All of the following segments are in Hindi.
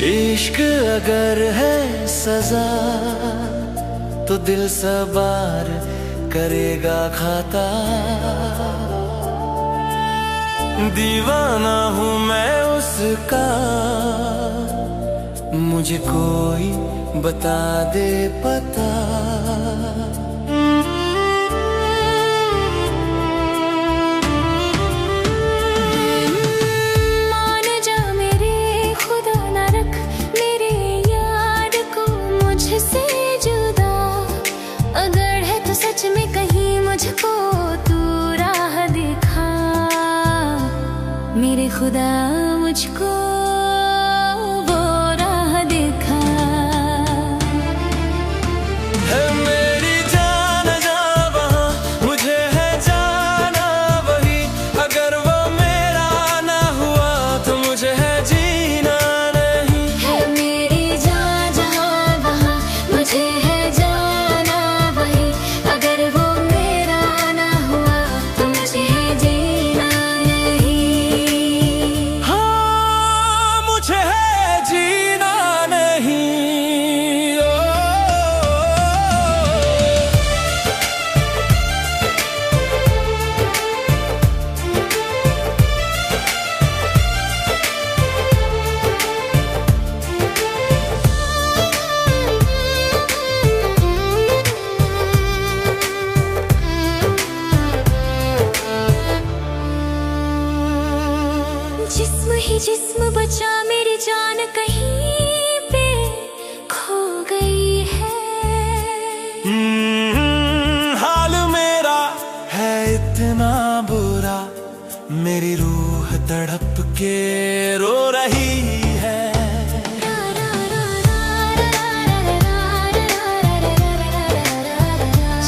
इश्क अगर है सजा तो दिल सवार करेगा खाता। दीवाना हूँ मैं उसका, मुझे कोई बता दे पता। सच में कहीं मुझको तू राह दिखा, मेरे खुदा मुझको वो राह दिखा। है मेरी जान जहाँ वहाँ मुझे है जाना वही, अगर वो मेरा ना हुआ तो मुझे है जीना नहीं। है मेरी जान जहाँ वहाँ मुझे है जाना वही, अगर वो मेरा ना हुआ तो मुझे है जीना नहीं। हाँ मुझे है जीना नहीं। जिस्म ही जिस्म बचा, मेरी जान कहीं पे खो गई है। हाल मेरा है इतना बुरा, मेरी रूह तड़प के रो रही है।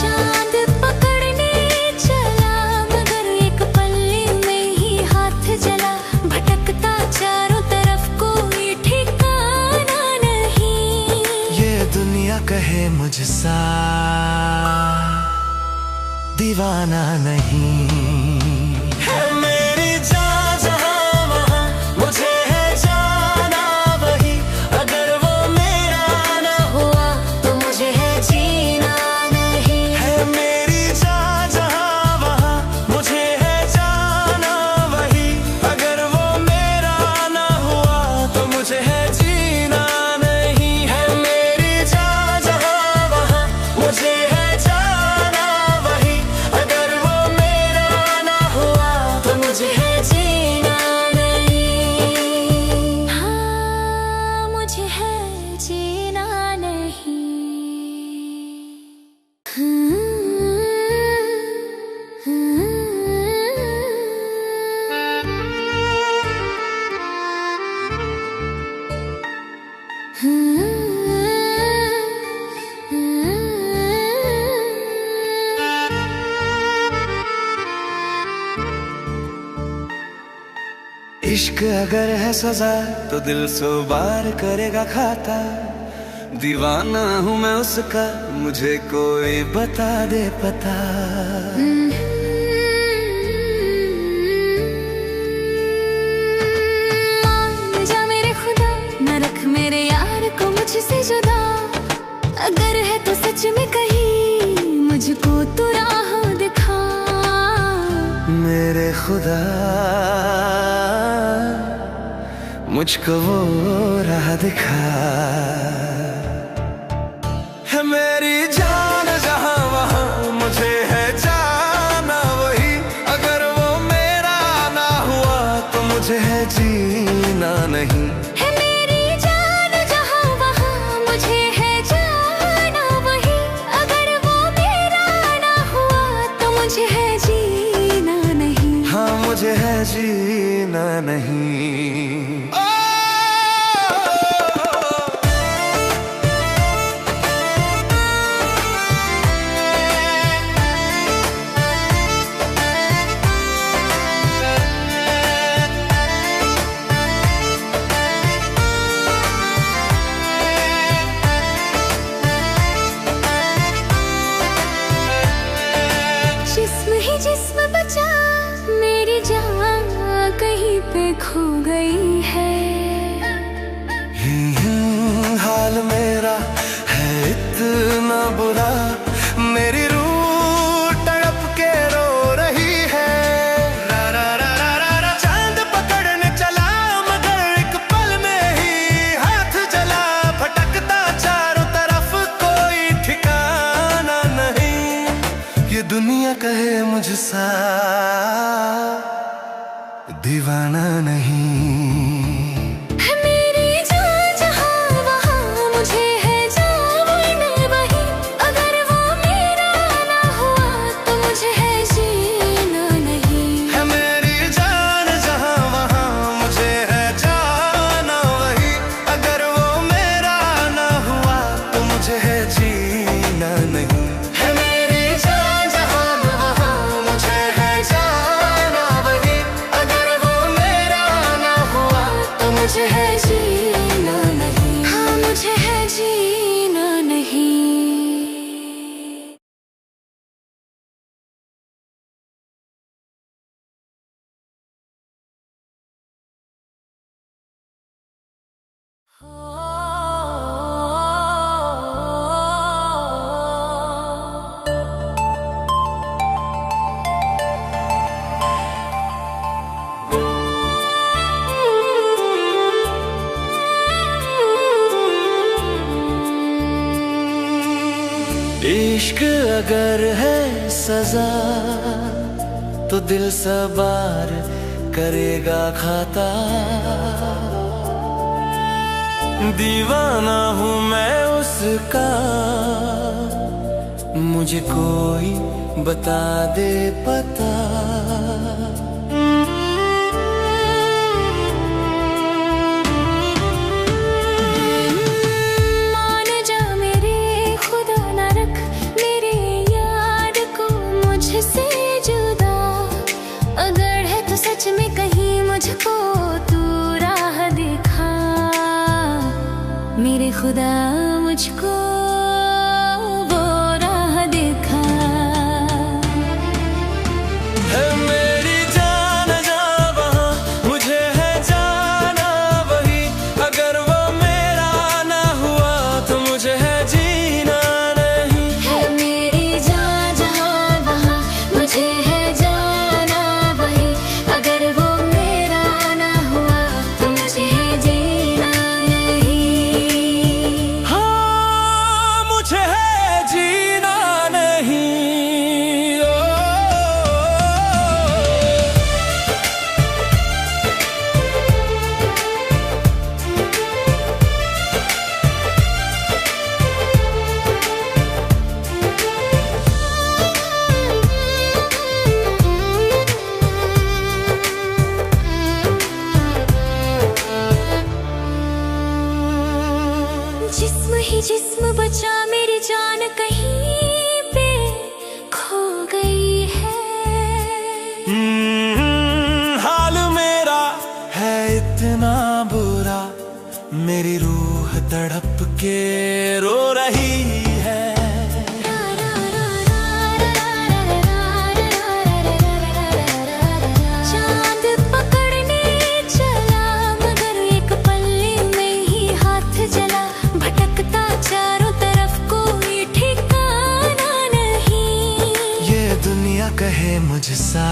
चांद पकड़ने चला मगर एक पल्ले में ही हाथ जला, भटकता चारों तरफ कोई ठिकाना नहीं। ये दुनिया कहे मुझसा दीवाना नहीं। है मेरी जान जहाँ वहाँ मुझे है जाना वही, अगर वो मेरा ना हुआ तो मुझे है जीना नहीं। है मेरी जान जहाँ वहाँ मुझे है जाना वही, अगर वो मेरा ना हुआ तो मुझे है जीना नहीं। है मेरी जान जहाँ वहाँ मुझे है जाना वही, अगर वो मेरा ना हुआ तो मुझे है जीना नहीं। हाँ मुझे है जीना नहीं। इश्क अगर है सजा तो दिल सौ बार करेगा खाता। दीवाना हूँ मैं उसका, मुझे कोई बता दे पता। मान जा मेरे खुदा, न रख मेरे यार को मुझसे जुदा, अगर है तो सच में कहीं मुझको तू राह दिखा। मेरे खुदा मुझको वो राह दिखा। है मेरी जान जहाँ वहाँ मुझे है जाना वही, अगर वो मेरा ना हुआ तो मुझे है जीना नहीं। है मेरी जान जहाँ वहाँ मुझे है जाना वही, अगर वो मेरा ना हुआ तो मुझे है जीना नहीं। हाँ मुझे है जीना नहीं। जिस्म ही जिस्म बचा, मेरी जान कहीं पे खो गई है। दीवाना नहीं। है मेरी जान जहाँ वहाँ मुझे है जाना वही, अगर वो मेरा ना हुआ तो मुझे है जीना नहीं। है मेरी जान जहाँ वहाँ मुझे है जाना वही, अगर वो मेरा ना हुआ तो मुझे है जीना नहीं। है मेरी जान जहाँ वहाँ मुझे है जाना वही, अगर वो मेरा ना हुआ तो मुझे है जीना नहीं। हाँ मुझे है जीना नहीं। इश्क अगर है सजा तो दिल सवार करेगा खाता। दीवाना हूँ मैं उसका, मुझे कोई बता दे पता। मान जा मेरे खुदा ना रख मेरे याद को मुझसे जुदा, अगर है तो सच में कहीं मुझको तू राह दिखा। मेरे खुदा मुझको वो राह दिखा। है मेरी जान जहाँ वहाँ मुझे है जाना वही, अगर वो मेरा ना हुआ तो मुझे है जीना नहीं। है मेरी जान जहाँ वहाँ मुझे है जाना वही, अगर वो मेरा ना हुआ तो मुझे है जीना नहीं। हाँ मुझे है जीना नहीं। ओ, जिस्म ही जिस्म बचा मेरी जान कहीं पे खो गई है। हाल मेरा है इतना बुरा, मेरी रूह तड़प के रो रही है। चांद पकड़ने चला मगर एक पल्ले में ही हाथ जला, भटकता चारों तरफ कोई ठिकाना नहीं। ये दुनिया कहे मुझसा